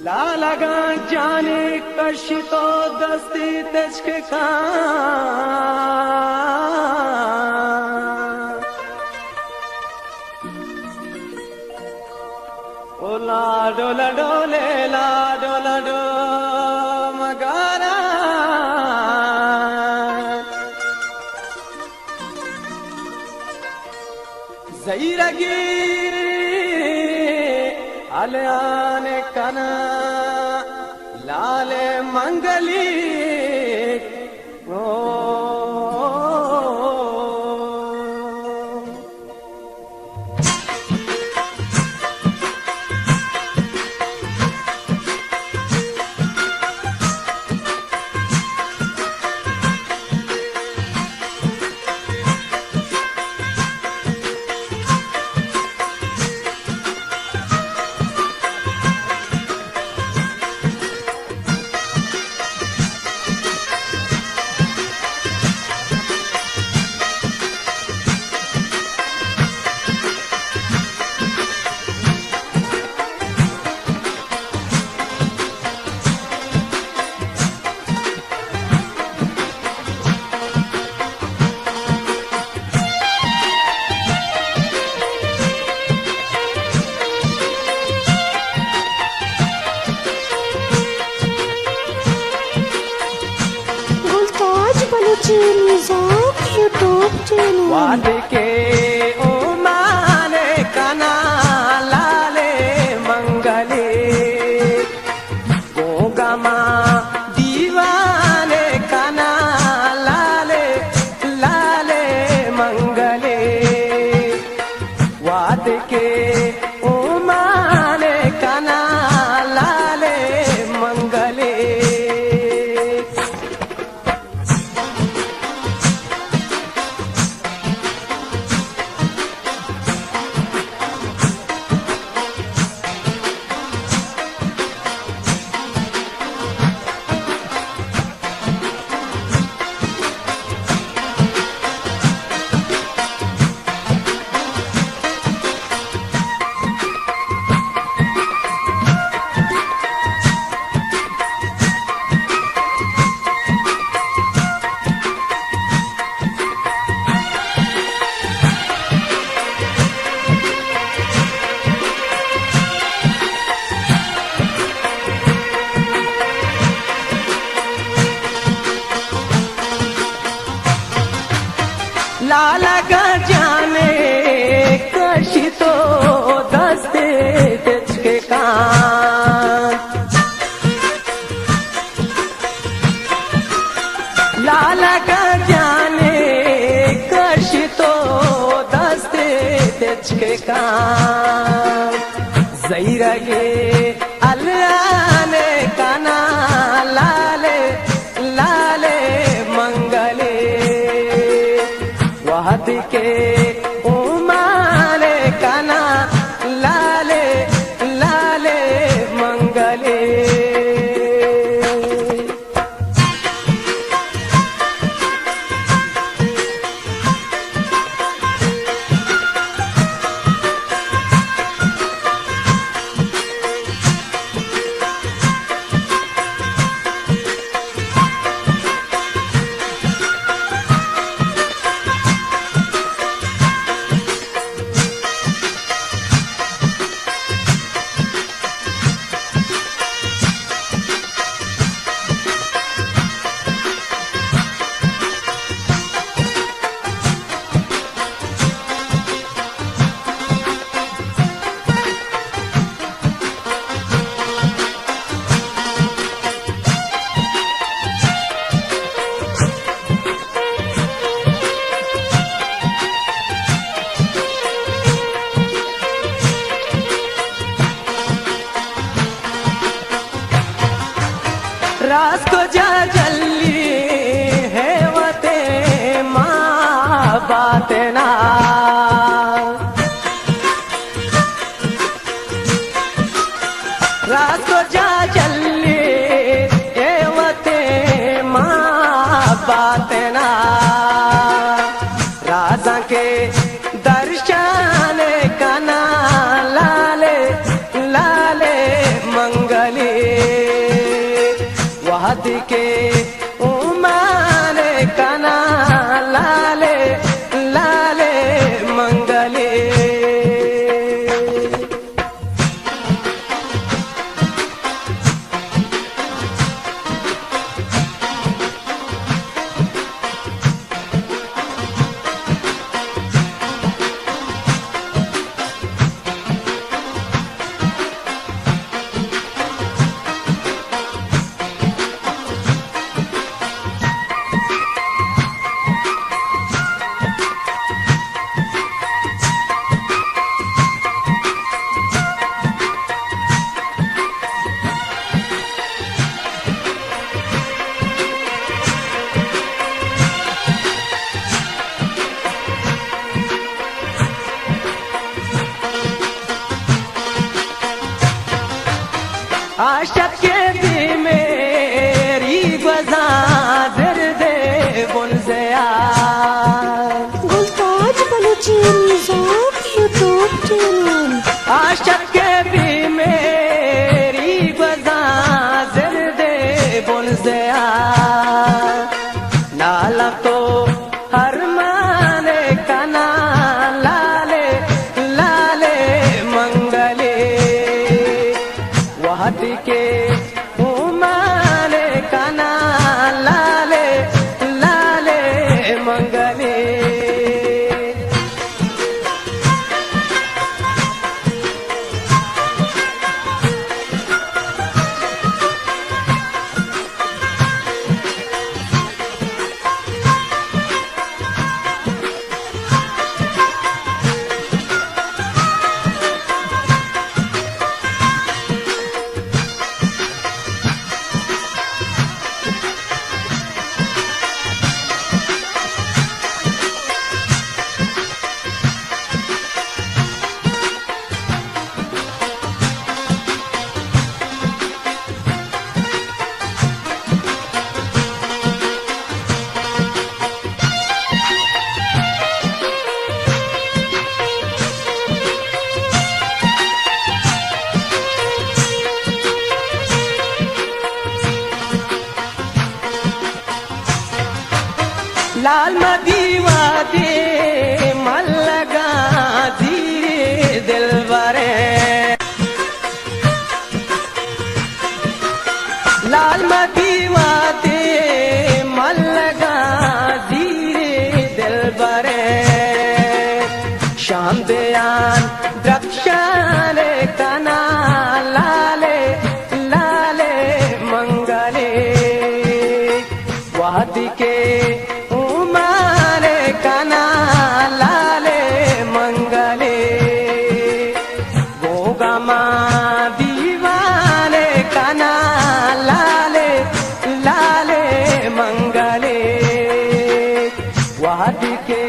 लालगा जाने कशितो दस्ती तेजके का ओ लाडो लडोले लाडो लडो मगारा जैरगी आले कना लाले मंगली ओ यूट्यूब चैनल वाद के ओ माने कना लाले मंगले गोगमा दीवाने कना लाले लाले मंगले वाद के ओ माने कना लाले मंगले लालगा जाने कशी तो दस्ते तेजके कान लालगा जाने कशी तो दस्ते तेजके कान जैरगे अल्लाने काना लाले लाले मंगले वाद के उमाले कना लाले लाले मंगले रात को जा जल्ली है वते माँ बात ना रात को जा जल्ली है वते माँ बात ना राजा के दर्शन कना लाले लाले मंगले के उमारे कना लाले लाले मंगले आशक के दी मेरी गज़ादर दे बुन से गुलताज बलूची निज़ाम यूट्यूब चैनल। आशक के भी मेरी गज़ादर दे बुन से नाला तो हर माने कना लाले लाले मंगले वहदी के उमारे कना लाले लाले मंगले लाल मदीवा दे मन लगा धीरे दिल बरे लाल मदीवा दे मन लगा धीरे दिल बरे शाम दयान द्रक्षाने कना लाले लाले मंगले वादी के कना लाले मंगले गोगमा दीवाने कना लाले लाले मंगले वादी के